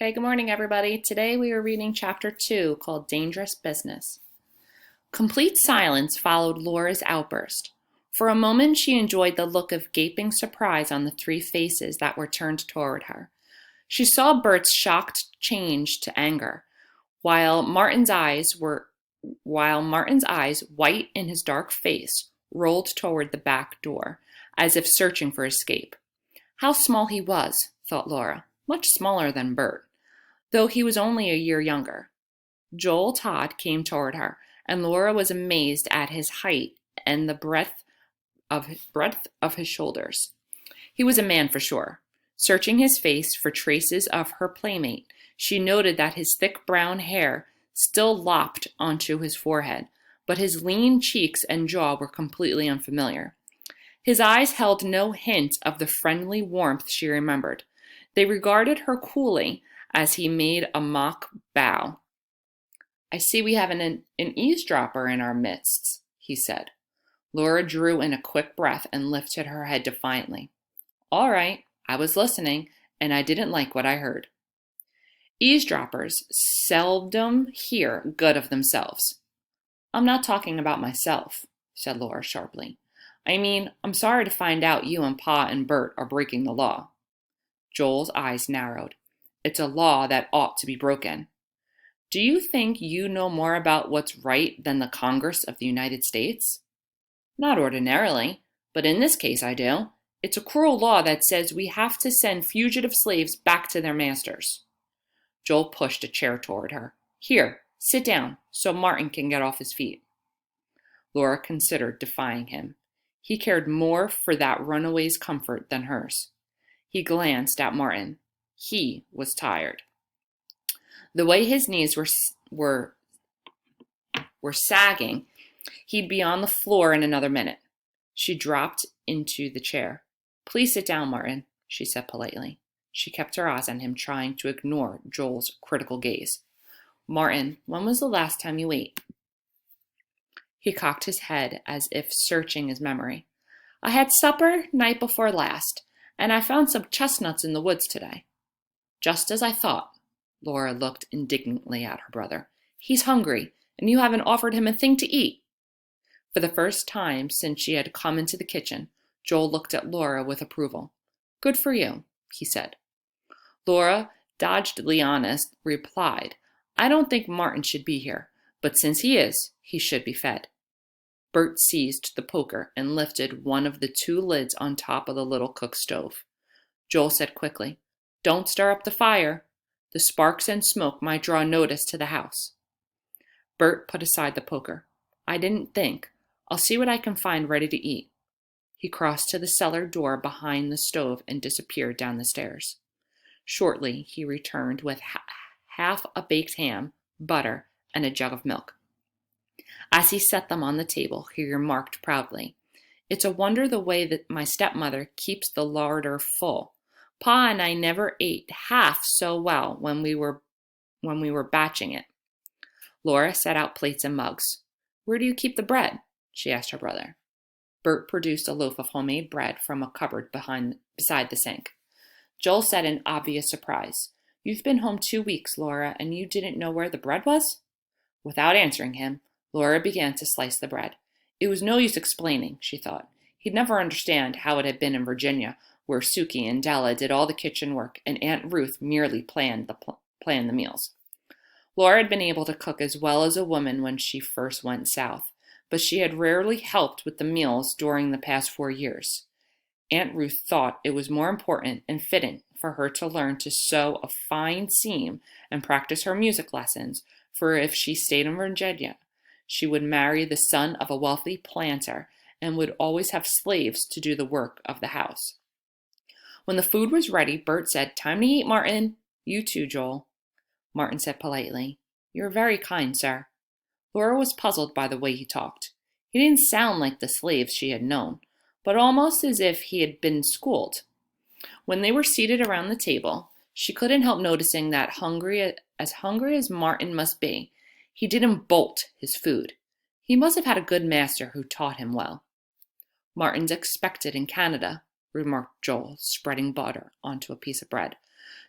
Okay, good morning, everybody. Today we are reading chapter 2 called Dangerous Business. Complete silence followed Laura's outburst. For a moment, she enjoyed the look of gaping surprise on the three faces that were turned toward her. She saw Bert's shocked change to anger, while Martin's eyes, white in his dark face, rolled toward the back door, as if searching for escape. How small he was, thought Laura, much smaller than Bert, though he was only a year younger. Joel Todd came toward her, and Laura was amazed at his height and the breadth of his shoulders. He was a man for sure. Searching his face for traces of her playmate, she noted that his thick brown hair still lopped onto his forehead, but his lean cheeks and jaw were completely unfamiliar. His eyes held no hint of the friendly warmth she remembered. They regarded her coolly as he made a mock bow. "I see we have an eavesdropper in our midst," he said. Laura drew in a quick breath and lifted her head defiantly. "All right, I was listening, and I didn't like what I heard." "Eavesdroppers seldom hear good of themselves." "I'm not talking about myself," said Laura sharply. "I mean, I'm sorry to find out you and Pa and Bert are breaking the law." Joel's eyes narrowed. "It's a law that ought to be broken." "Do you think you know more about what's right than the Congress of the United States?" "Not ordinarily, but in this case I do. It's a cruel law that says we have to send fugitive slaves back to their masters." Joel pushed a chair toward her. "Here, sit down, so Martin can get off his feet." Laura considered defying him. He cared more for that runaway's comfort than hers. He glanced at Martin. He was tired. The way his knees were sagging, he'd be on the floor in another minute. She dropped into the chair. "Please sit down, Martin," she said politely. She kept her eyes on him, trying to ignore Joel's critical gaze. "Martin, when was the last time you ate?" He cocked his head as if searching his memory. "I had supper night before last, and I found some chestnuts in the woods today." "Just as I thought." Laura looked indignantly at her brother. "He's hungry, and you haven't offered him a thing to eat." For the first time since she had come into the kitchen, Joel looked at Laura with approval. "Good for you," he said. Laura, doggedly honest, replied, "I don't think Martin should be here, but since he is, he should be fed." Bert seized the poker and lifted one of the two lids on top of the little cook stove. Joel said quickly, "Don't stir up the fire. The sparks and smoke might draw notice to the house." Bert put aside the poker. "I didn't think. I'll see what I can find ready to eat." He crossed to the cellar door behind the stove and disappeared down the stairs. Shortly, he returned with half a baked ham, butter, and a jug of milk. As he set them on the table, he remarked proudly, "It's a wonder the way that my stepmother keeps the larder full. Pa and I never ate half so well when we were batching it." Laura set out plates and mugs. "Where do you keep the bread?" she asked her brother. Bert produced a loaf of homemade bread from a cupboard beside the sink. Joel said in obvious surprise, "You've been home 2 weeks, Laura, and you didn't know where the bread was?" Without answering him, Laura began to slice the bread. It was no use explaining, she thought. He'd never understand how it had been in Virginia, where Sukey and Della did all the kitchen work and Aunt Ruth merely planned the meals. Laura had been able to cook as well as a woman when she first went south, but she had rarely helped with the meals during the past 4 years. Aunt Ruth thought it was more important and fitting for her to learn to sew a fine seam and practice her music lessons, for if she stayed in Virginia, she would marry the son of a wealthy planter and would always have slaves to do the work of the house. When the food was ready, Bert said, "Time to eat, Martin." "You too, Joel." Martin said politely, "You're very kind, sir." Laura was puzzled by the way he talked. He didn't sound like the slaves she had known, but almost as if he had been schooled. When they were seated around the table, she couldn't help noticing that hungry as Martin must be, he didn't bolt his food. He must have had a good master who taught him well. "Martin's expected in Canada," remarked Joel, spreading butter onto a piece of bread.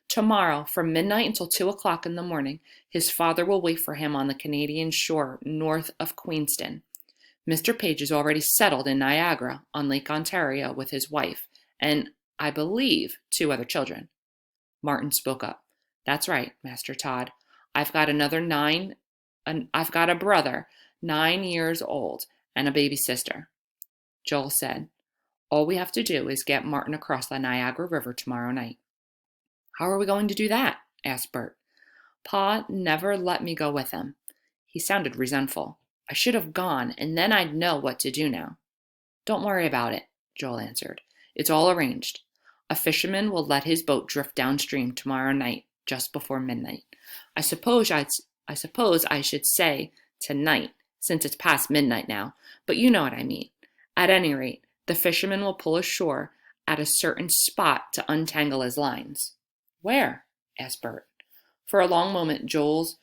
Tomorrow, from midnight until 2 o'clock in the morning, his father will wait for him on the Canadian shore north of Queenston. Mr. Page is already settled in Niagara on Lake Ontario with his wife and, I believe, 2 other children. Martin spoke up. That's right, Master Todd. I've got a brother, 9 years old, and a baby sister. Joel said, all we have to do is get Martin across the Niagara River tomorrow night. How are we going to do that? Asked Bert. Pa never let me go with him. He sounded resentful. I should have gone, and then I'd know what to do now. Don't worry about it, Joel answered. It's all arranged. A fisherman will let his boat drift downstream tomorrow night, just before midnight. I suppose I should say tonight, since it's past midnight now, but you know what I mean. At any rate, the fisherman will pull ashore at a certain spot to untangle his lines. Where? Asked Bert. For a long moment, Joel's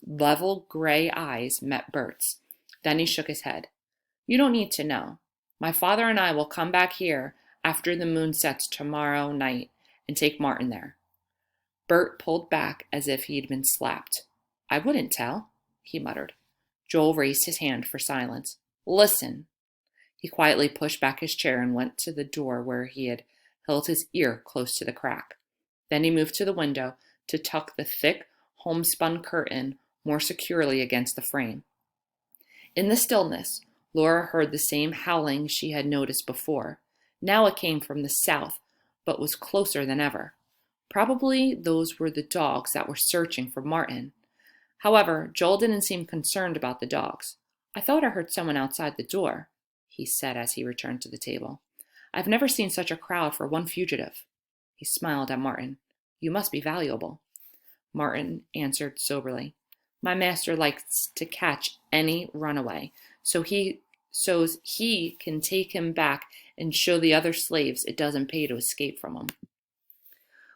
level gray eyes met Bert's. Then he shook his head. You don't need to know. My father and I will come back here after the moon sets tomorrow night and take Martin there. Bert pulled back as if he'd been slapped. I wouldn't tell, he muttered. Joel raised his hand for silence. Listen. He quietly pushed back his chair and went to the door where he had held his ear close to the crack. Then he moved to the window to tuck the thick, homespun curtain more securely against the frame. In the stillness, Laura heard the same howling she had noticed before. Now it came from the south, but was closer than ever. Probably those were the dogs that were searching for Martin. However, Joel didn't seem concerned about the dogs. I thought I heard someone outside the door, he said as he returned to the table. I've never seen such a crowd for one fugitive. He smiled at Martin. You must be valuable. Martin answered soberly. My master likes to catch any runaway, so he can take him back and show the other slaves it doesn't pay to escape from him.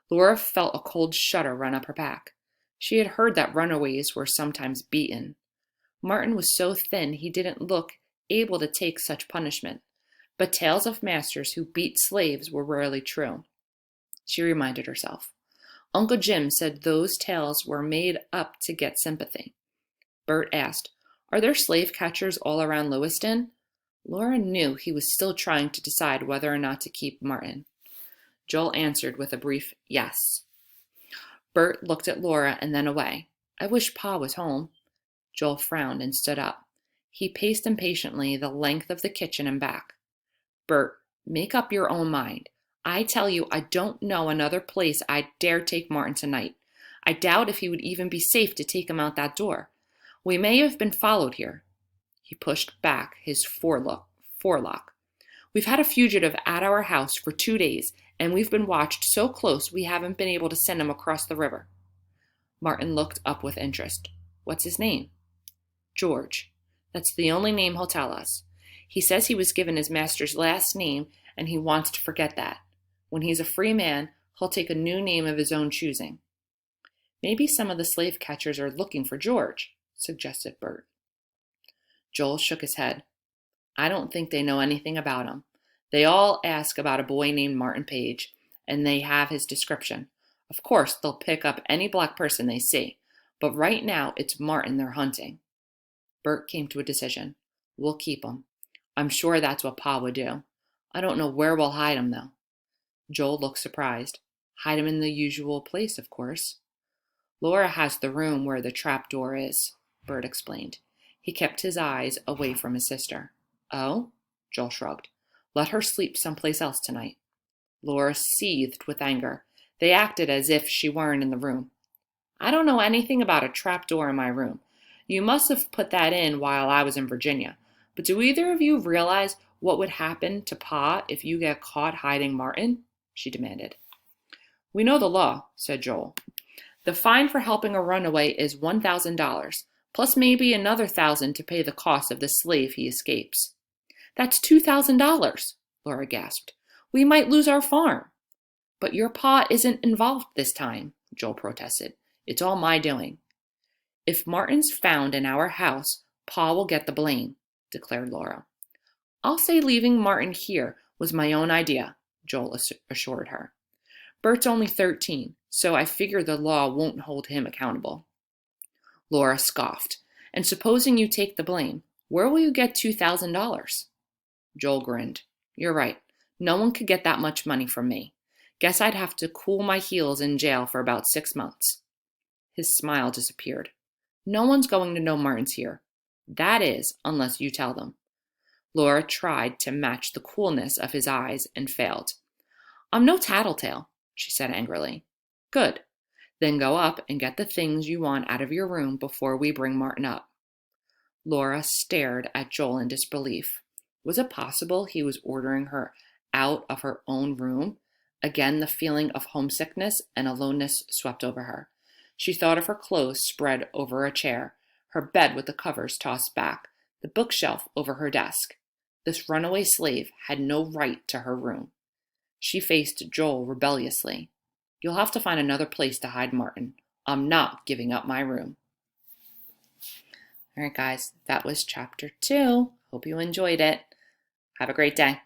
Laura felt a cold shudder run up her back. She had heard that runaways were sometimes beaten. Martin was so thin he didn't look able to take such punishment, but tales of masters who beat slaves were rarely true. She reminded herself. Uncle Jim said those tales were made up to get sympathy. Bert asked, Are there slave catchers all around Lewiston? Laura knew he was still trying to decide whether or not to keep Martin. Joel answered with a brief yes. Bert looked at Laura and then away. I wish Pa was home. Joel frowned and stood up. He paced impatiently the length of the kitchen and back. Bert, make up your own mind. I tell you, I don't know another place I'd dare take Martin tonight. I doubt if he would even be safe to take him out that door. We may have been followed here. He pushed back his forelock. We've had a fugitive at our house for 2 days, and we've been watched so close we haven't been able to send him across the river. Martin looked up with interest. What's his name? George. That's the only name he'll tell us. He says he was given his master's last name, and he wants to forget that. When he's a free man, he'll take a new name of his own choosing. Maybe some of the slave catchers are looking for George, suggested Bert. Joel shook his head. I don't think they know anything about him. They all ask about a boy named Martin Page, and they have his description. Of course, they'll pick up any black person they see, but right now it's Martin they're hunting. Bert came to a decision. We'll keep him. I'm sure that's what Pa would do. I don't know where we'll hide him, though. Joel looked surprised. Hide him in the usual place, of course. Laura has the room where the trap door is, Bert explained. He kept his eyes away from his sister. Oh? Joel shrugged. Let her sleep someplace else tonight. Laura seethed with anger. They acted as if she weren't in the room. I don't know anything about a trap door in my room. You must have put that in while I was in Virginia. But do either of you realize what would happen to Pa if you get caught hiding Martin? She demanded. We know the law, said Joel. The fine for helping a runaway is $1,000, plus maybe another $1,000 to pay the cost of the slave he escapes. That's $2,000, Laura gasped. We might lose our farm. But your Pa isn't involved this time, Joel protested. It's all my doing. If Martin's found in our house, Pa will get the blame, declared Laura. I'll say leaving Martin here was my own idea, Joel assured her. Bert's only 13, so I figure the law won't hold him accountable. Laura scoffed. And supposing you take the blame, where will you get $2,000? Joel grinned. You're right. No one could get that much money from me. Guess I'd have to cool my heels in jail for about 6 months. His smile disappeared. No one's going to know Martin's here. That is, unless you tell them. Laura tried to match the coolness of his eyes and failed. I'm no tattletale, she said angrily. Good. Then go up and get the things you want out of your room before we bring Martin up. Laura stared at Joel in disbelief. Was it possible he was ordering her out of her own room? Again, the feeling of homesickness and aloneness swept over her. She thought of her clothes spread over a chair, her bed with the covers tossed back, the bookshelf over her desk. This runaway slave had no right to her room. She faced Joel rebelliously. You'll have to find another place to hide Martin. I'm not giving up my room. All right, guys, that was chapter 2. Hope you enjoyed it. Have a great day.